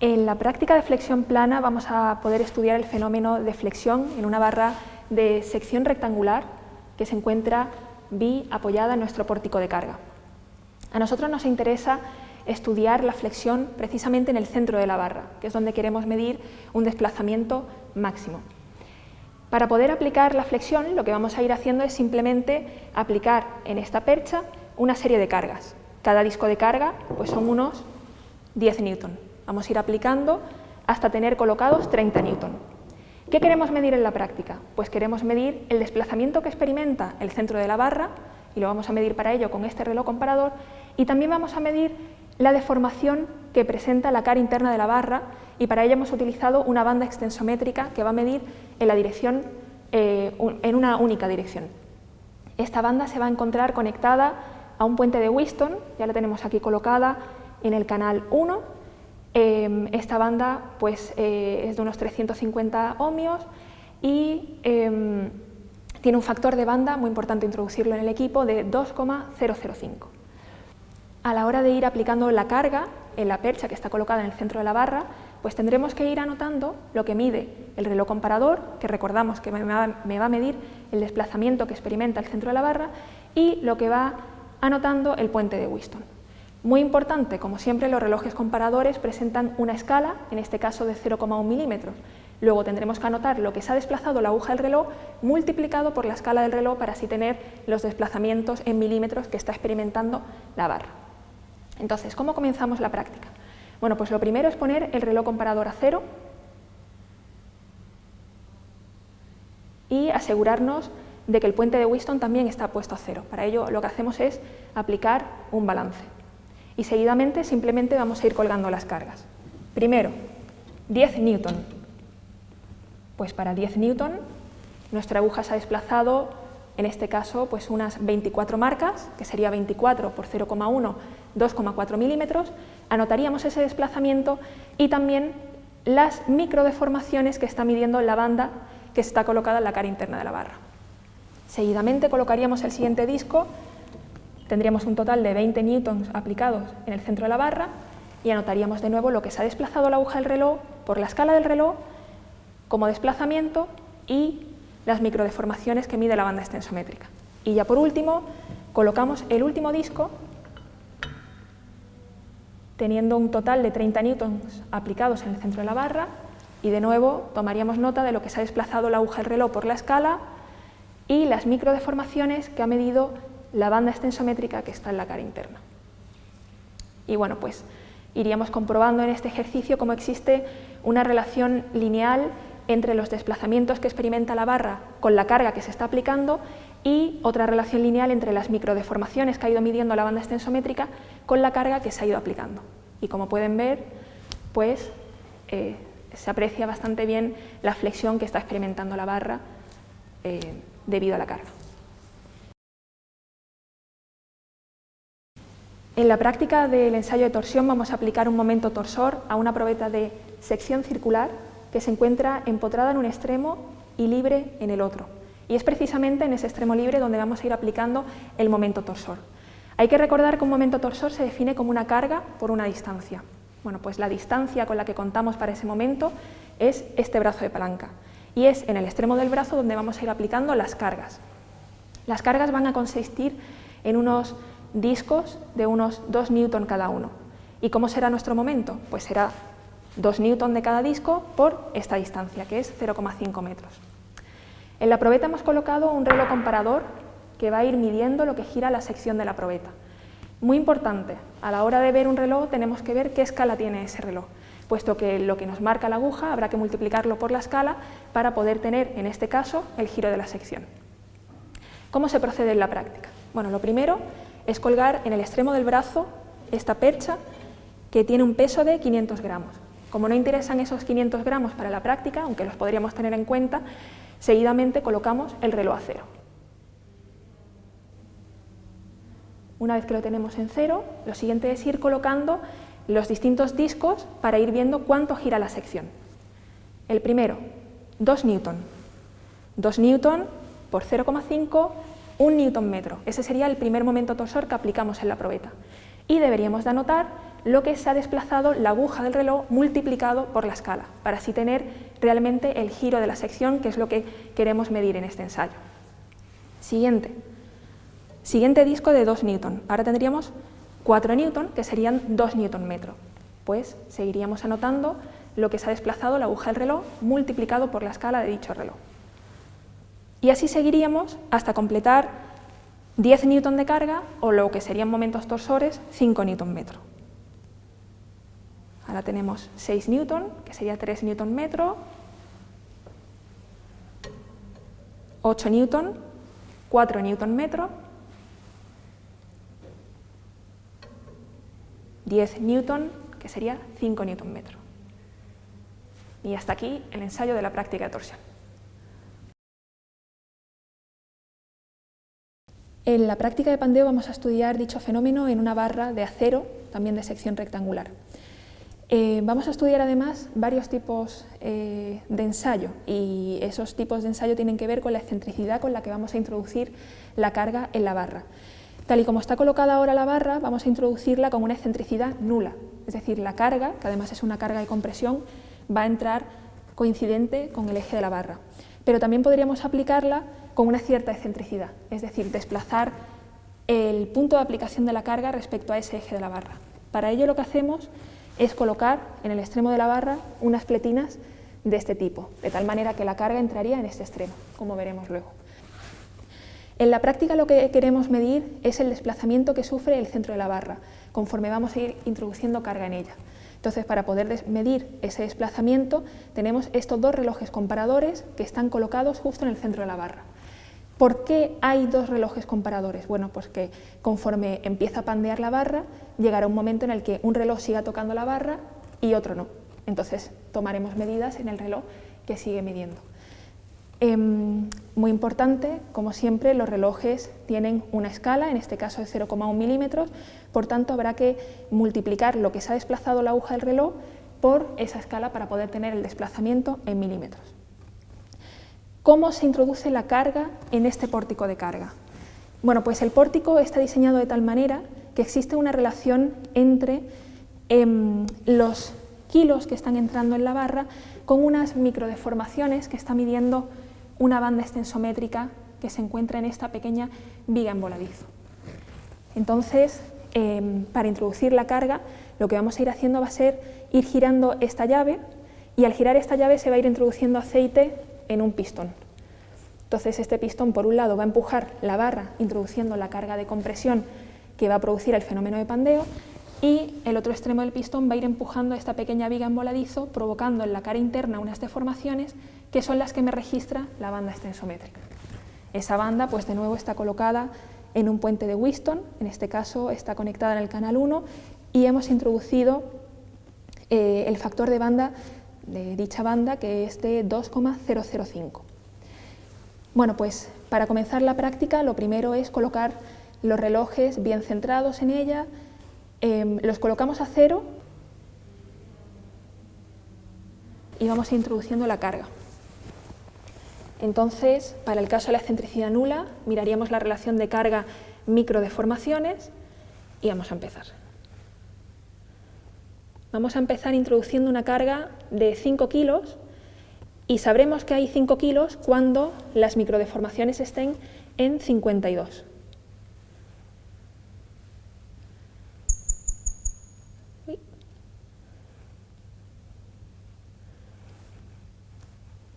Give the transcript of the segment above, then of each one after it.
En la práctica de flexión plana vamos a poder estudiar el fenómeno de flexión en una barra de sección rectangular que se encuentra apoyada en nuestro pórtico de carga. A nosotros nos interesa estudiar la flexión precisamente en el centro de la barra, que es donde queremos medir un desplazamiento máximo. Para poder aplicar la flexión, lo que vamos a ir haciendo es simplemente aplicar en esta percha una serie de cargas. Cada disco de carga pues son unos 10 newton. Vamos a ir aplicando hasta tener colocados 30 newton. ¿Qué queremos medir en la práctica? Pues queremos medir el desplazamiento que experimenta el centro de la barra, y lo vamos a medir para ello con este reloj comparador, y también vamos a medir la deformación que presenta la cara interna de la barra, y para ello hemos utilizado una banda extensométrica que va a medir en la dirección, en una única dirección. Esta banda se va a encontrar conectada a un puente de Wheatstone, ya la tenemos aquí colocada en el canal 1. Esta banda pues, es de unos 350 ohmios y tiene un factor de banda, muy importante introducirlo en el equipo, de 2,005. A la hora de ir aplicando la carga en la percha que está colocada en el centro de la barra, pues tendremos que ir anotando lo que mide el reloj comparador, que recordamos que me va a medir el desplazamiento que experimenta el centro de la barra, y lo que va anotando el puente de Wheatstone. Muy importante, como siempre, los relojes comparadores presentan una escala, en este caso de 0,1 milímetros. Luego tendremos que anotar lo que se ha desplazado la aguja del reloj multiplicado por la escala del reloj para así tener los desplazamientos en milímetros que está experimentando la barra. Entonces, ¿cómo comenzamos la práctica? Bueno, pues lo primero es poner el reloj comparador a 0 y asegurarnos de que el puente de Wheatstone también está puesto a 0. Para ello lo que hacemos es aplicar un balance. Y seguidamente simplemente vamos a ir colgando las cargas. Primero, 10 newton. Pues para 10 newton nuestra aguja se ha desplazado, en este caso, pues unas 24 marcas, que sería 24 por 0,1, 2,4 milímetros. Anotaríamos ese desplazamiento y también las microdeformaciones que está midiendo la banda que está colocada en la cara interna de la barra. Seguidamente colocaríamos el siguiente disco. Tendríamos un total de 20 newtons aplicados en el centro de la barra y anotaríamos de nuevo lo que se ha desplazado la aguja del reloj por la escala del reloj como desplazamiento y las microdeformaciones que mide la banda extensométrica. Y ya por último, colocamos el último disco teniendo un total de 30 newtons aplicados en el centro de la barra y de nuevo tomaríamos nota de lo que se ha desplazado la aguja del reloj por la escala y las microdeformaciones que ha medido la banda extensométrica que está en la cara interna. Y bueno, pues iríamos comprobando en este ejercicio cómo existe una relación lineal entre los desplazamientos que experimenta la barra con la carga que se está aplicando y otra relación lineal entre las microdeformaciones que ha ido midiendo la banda extensométrica con la carga que se ha ido aplicando. Y como pueden ver, pues se aprecia bastante bien la flexión que está experimentando la barra debido a la carga. En la práctica del ensayo de torsión vamos a aplicar un momento torsor a una probeta de sección circular que se encuentra empotrada en un extremo y libre en el otro. Y es precisamente en ese extremo libre donde vamos a ir aplicando el momento torsor. Hay que recordar que un momento torsor se define como una carga por una distancia. Bueno, pues la distancia con la que contamos para ese momento es este brazo de palanca. Y es en el extremo del brazo donde vamos a ir aplicando las cargas. Las cargas van a consistir en unos discos de unos 2 newton cada uno. ¿Y cómo será nuestro momento? Pues será 2 newton de cada disco por esta distancia, que es 0,5 metros. En la probeta hemos colocado un reloj comparador que va a ir midiendo lo que gira la sección de la probeta. Muy importante, a la hora de ver un reloj tenemos que ver qué escala tiene ese reloj, puesto que lo que nos marca la aguja habrá que multiplicarlo por la escala para poder tener, en este caso, el giro de la sección. ¿Cómo se procede en la práctica? Bueno, lo primero es colgar en el extremo del brazo esta percha que tiene un peso de 500 gramos. Como no interesan esos 500 gramos para la práctica, aunque los podríamos tener en cuenta, seguidamente colocamos el reloj a 0. Una vez que lo tenemos en 0, lo siguiente es ir colocando los distintos discos para ir viendo cuánto gira la sección. El primero, 2 newton. 2 newton por 0,5, 1 newton metro. Ese sería el primer momento torsor que aplicamos en la probeta. y deberíamos de anotar lo que se ha desplazado la aguja del reloj multiplicado por la escala, para así tener realmente el giro de la sección, que es lo que queremos medir en este ensayo. Siguiente disco de 2 newton. Ahora tendríamos 4 newton, que serían 2 newton metro. Pues seguiríamos anotando lo que se ha desplazado la aguja del reloj multiplicado por la escala de dicho reloj. Y así seguiríamos hasta completar 10 newton de carga, o lo que serían momentos torsores, 5 newton metro. Ahora tenemos 6 newton, que sería 3 newton metro, 8 newton, 4 newton metro, 10 newton, que sería 5 newton metro. Y hasta aquí el ensayo de la práctica de torsión. En la práctica de pandeo vamos a estudiar dicho fenómeno en una barra de acero, también de sección rectangular. Vamos a estudiar además varios tipos de ensayo, y esos tipos de ensayo tienen que ver con la excentricidad con la que vamos a introducir la carga en la barra. Tal y como está colocada ahora la barra, vamos a introducirla con una excentricidad nula, es decir, la carga, que además es una carga de compresión, va a entrar coincidente con el eje de la barra. Pero también podríamos aplicarla con una cierta excentricidad, es decir, desplazar el punto de aplicación de la carga respecto a ese eje de la barra. Para ello lo que hacemos es colocar en el extremo de la barra unas pletinas de este tipo, de tal manera que la carga entraría en este extremo, como veremos luego. En la práctica lo que queremos medir es el desplazamiento que sufre el centro de la barra, conforme vamos a ir introduciendo carga en ella. Entonces, para poder medir ese desplazamiento, tenemos estos dos relojes comparadores que están colocados justo en el centro de la barra. ¿Por qué hay dos relojes comparadores? Bueno, pues que conforme empieza a pandear la barra, llegará un momento en el que un reloj siga tocando la barra y otro no. Entonces, tomaremos medidas en el reloj que sigue midiendo. Muy importante, como siempre, los relojes tienen una escala, en este caso de 0,1 milímetros, por tanto habrá que multiplicar lo que se ha desplazado la aguja del reloj por esa escala para poder tener el desplazamiento en milímetros. ¿Cómo se introduce la carga en este pórtico de carga? Bueno, pues el pórtico está diseñado de tal manera que existe una relación entre los kilos que están entrando en la barra con unas microdeformaciones que está midiendo una banda extensométrica que se encuentra en esta pequeña viga en voladizo. Entonces, para introducir la carga, lo que vamos a ir haciendo va a ser ir girando esta llave, y al girar esta llave se va a ir introduciendo aceite en un pistón. Entonces, este pistón, por un lado, va a empujar la barra introduciendo la carga de compresión que va a producir el fenómeno de pandeo, y el otro extremo del pistón va a ir empujando esta pequeña viga en voladizo, provocando en la cara interna unas deformaciones que son las que me registra la banda extensométrica. Esa banda, pues de nuevo, está colocada en un puente de Wheatstone, en este caso está conectada en el canal 1, y hemos introducido el factor de banda de dicha banda, que es de 2,005. Bueno, pues para comenzar la práctica, lo primero es colocar los relojes bien centrados en ella. Los colocamos a 0 y vamos introduciendo la carga. Entonces, para el caso de la excentricidad nula, miraríamos la relación de carga microdeformaciones y vamos a empezar. Vamos a empezar introduciendo una carga de 5 kilos y sabremos que hay 5 kilos cuando las microdeformaciones estén en 52.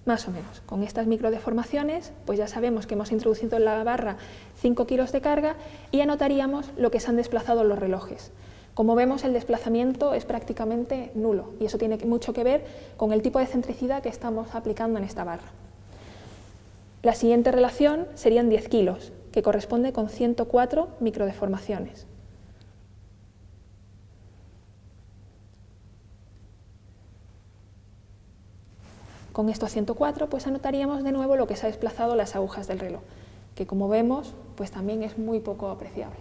Más o menos. Con estas microdeformaciones, pues ya sabemos que hemos introducido en la barra 5 kilos de carga y anotaríamos lo que se han desplazado los relojes. Como vemos, el desplazamiento es prácticamente nulo y eso tiene mucho que ver con el tipo de excentricidad que estamos aplicando en esta barra. La siguiente relación serían 10 kilos, que corresponde con 104 microdeformaciones. Con estos 104 pues anotaríamos de nuevo lo que se ha desplazado las agujas del reloj, que como vemos pues también es muy poco apreciable.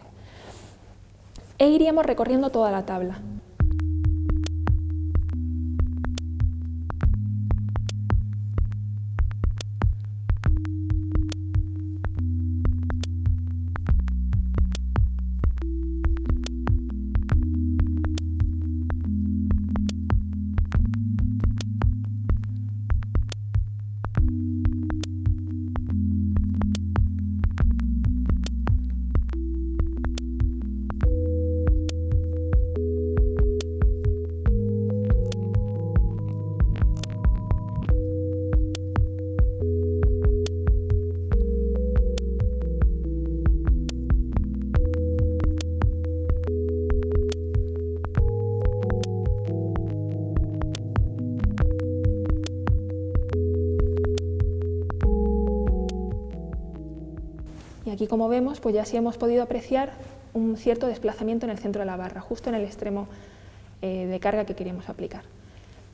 E iríamos recorriendo toda la tabla. aquí, como vemos, pues ya sí hemos podido apreciar un cierto desplazamiento en el centro de la barra, justo en el extremo de carga que queríamos aplicar.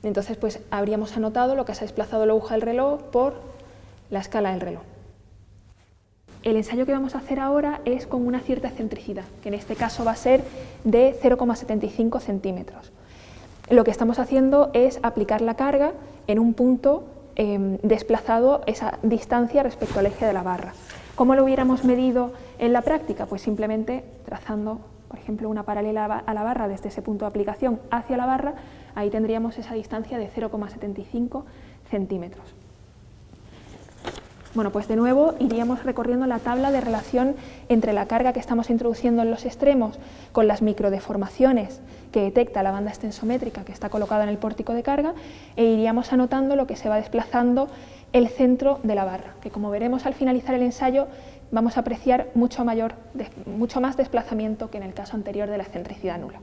Entonces, pues habríamos anotado lo que se ha desplazado la aguja del reloj por la escala del reloj. El ensayo que vamos a hacer ahora es con una cierta excentricidad, que en este caso va a ser de 0,75 centímetros. Lo que estamos haciendo es aplicar la carga en un punto desplazado esa distancia respecto al eje de la barra. ¿Cómo lo hubiéramos medido en la práctica? Pues simplemente trazando, por ejemplo, una paralela a la barra desde ese punto de aplicación hacia la barra, ahí tendríamos esa distancia de 0,75 centímetros. Bueno, pues de nuevo iríamos recorriendo la tabla de relación entre la carga que estamos introduciendo en los extremos con las microdeformaciones que detecta la banda extensométrica que está colocada en el pórtico de carga, e iríamos anotando lo que se va desplazando el centro de la barra, que como veremos al finalizar el ensayo vamos a apreciar mucho más desplazamiento que en el caso anterior de la excentricidad nula.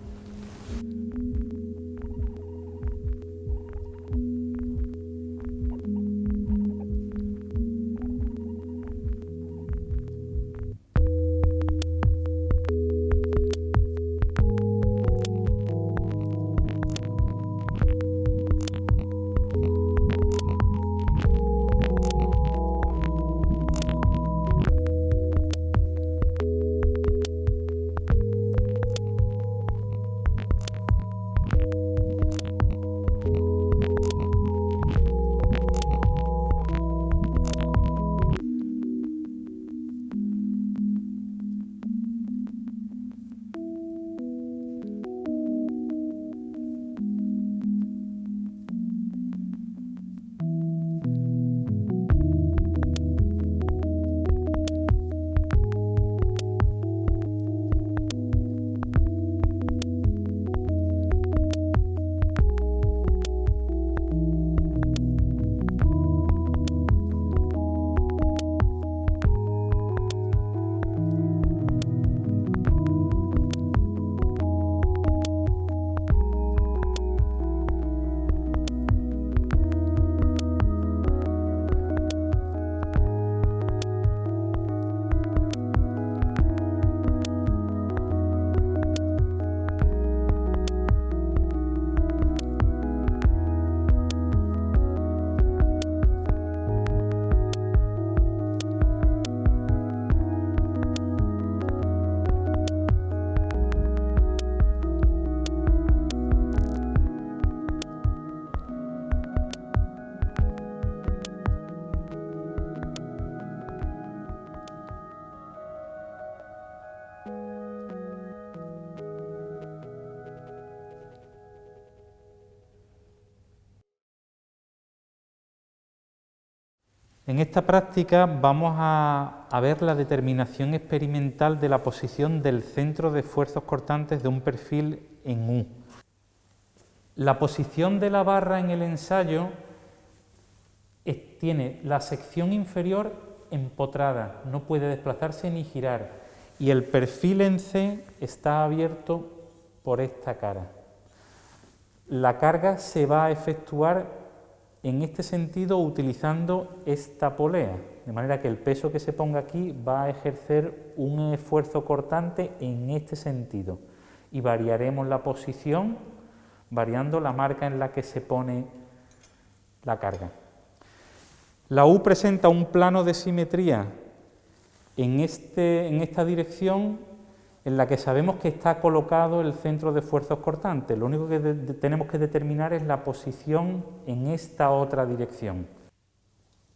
En esta práctica vamos a ver la determinación experimental de la posición del centro de esfuerzos cortantes de un perfil en U. La posición de la barra en el ensayo tiene la sección inferior empotrada, no puede desplazarse ni girar, y el perfil en C está abierto por esta cara. La carga se va a efectuar en este sentido utilizando esta polea, de manera que el peso que se ponga aquí va a ejercer un esfuerzo cortante en este sentido, y variaremos la posición variando la marca en la que se pone la carga. La U presenta un plano de simetría en esta dirección, en la que sabemos que está colocado el centro de esfuerzos cortantes. Lo único que tenemos que determinar es la posición en esta otra dirección.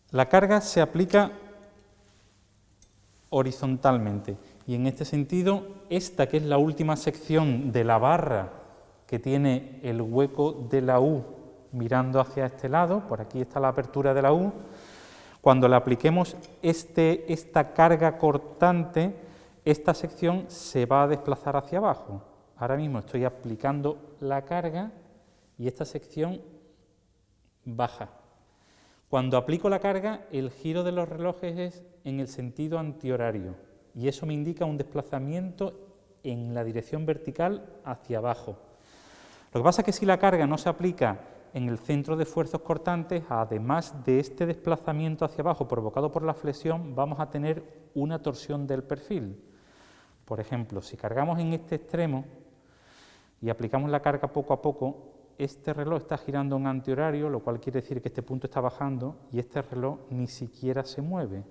La carga se aplica horizontalmente, y en este sentido, esta que es la última sección de la barra que tiene el hueco de la U mirando hacia este lado, por aquí está la apertura de la U, cuando le apliquemos esta carga cortante, esta sección se va a desplazar hacia abajo. Ahora mismo estoy aplicando la carga y esta sección baja. Cuando aplico la carga, el giro de los relojes es en el sentido antihorario, y eso me indica un desplazamiento en la dirección vertical hacia abajo. Lo que pasa es que si la carga no se aplica en el centro de esfuerzos cortantes, además de este desplazamiento hacia abajo provocado por la flexión, vamos a tener una torsión del perfil. Por ejemplo, si cargamos en este extremo y aplicamos la carga poco a poco, este reloj está girando en antihorario, lo cual quiere decir que este punto está bajando y este reloj ni siquiera se mueve,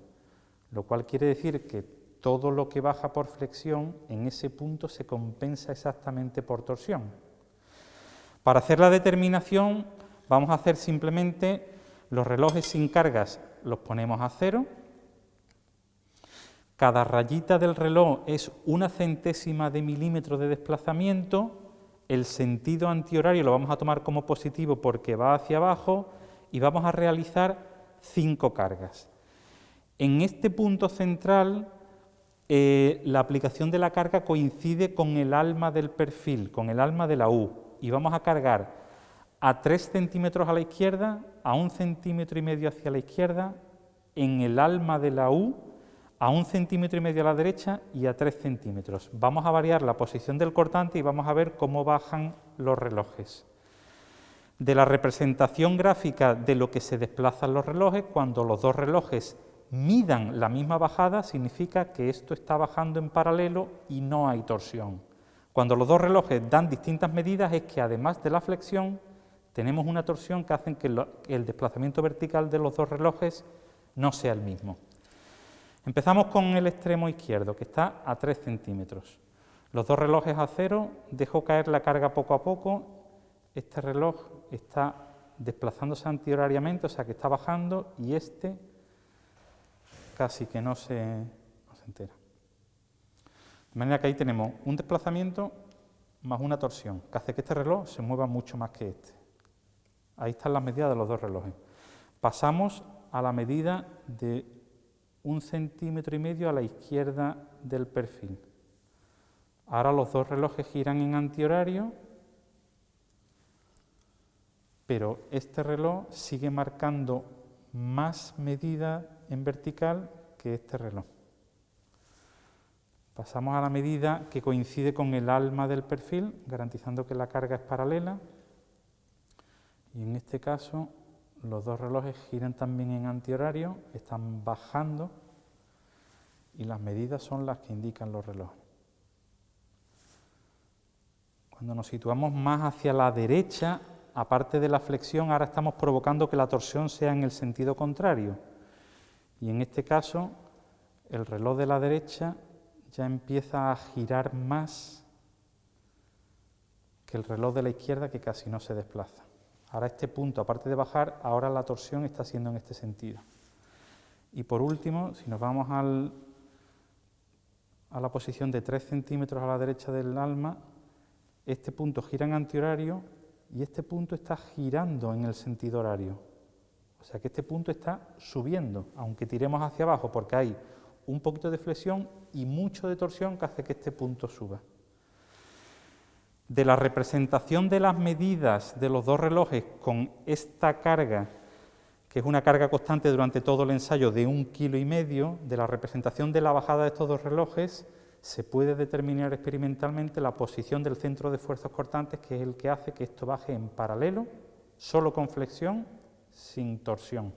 lo cual quiere decir que todo lo que baja por flexión en ese punto se compensa exactamente por torsión. Para hacer la determinación vamos a hacer simplemente los relojes sin cargas, los ponemos a 0. Cada rayita del reloj es 1/100ª de milímetro de desplazamiento. El sentido antihorario lo vamos a tomar como positivo porque va hacia abajo y vamos a realizar 5 cargas. En este punto central, la aplicación de la carga coincide con el alma del perfil, con el alma de la U, y vamos a cargar a 3 centímetros a la izquierda, a 1,5 centímetros hacia la izquierda, en el alma de la U, a 1,5 centímetros a la derecha y a 3 centímetros. Vamos a variar la posición del cortante y vamos a ver cómo bajan los relojes. De la representación gráfica de lo que se desplazan los relojes, cuando los dos relojes midan la misma bajada, significa que esto está bajando en paralelo y no hay torsión. Cuando los dos relojes dan distintas medidas es que además de la flexión tenemos una torsión que hace que el desplazamiento vertical de los dos relojes no sea el mismo. Empezamos con el extremo izquierdo, que está a 3 centímetros. Los dos relojes a 0, dejo caer la carga poco a poco. Este reloj está desplazándose antihorariamente, o sea que está bajando, y este casi que no se entera. De manera que ahí tenemos un desplazamiento más una torsión, que hace que este reloj se mueva mucho más que este. Ahí están las medidas de los dos relojes. Pasamos a la medida de 1,5 centímetros a la izquierda del perfil. Ahora los dos relojes giran en antihorario, pero este reloj sigue marcando más medida en vertical que este reloj. Pasamos a la medida que coincide con el alma del perfil, garantizando que la carga es paralela. Y en este caso, los dos relojes giran también en antihorario, están bajando y las medidas son las que indican los relojes. Cuando nos situamos más hacia la derecha, aparte de la flexión, ahora estamos provocando que la torsión sea en el sentido contrario. Y en este caso, el reloj de la derecha ya empieza a girar más que el reloj de la izquierda, que casi no se desplaza. Ahora este punto, aparte de bajar, ahora la torsión está siendo en este sentido. Y por último, si nos vamos a la posición de 3 centímetros a la derecha del alma, este punto gira en antihorario y este punto está girando en el sentido horario. O sea que este punto está subiendo, aunque tiremos hacia abajo, porque hay un poquito de flexión y mucho de torsión que hace que este punto suba. De la representación de las medidas de los dos relojes con esta carga, que es una carga constante durante todo el ensayo de 1,5 kilos, de la representación de la bajada de estos dos relojes, se puede determinar experimentalmente la posición del centro de esfuerzos cortantes, que es el que hace que esto baje en paralelo, solo con flexión, sin torsión.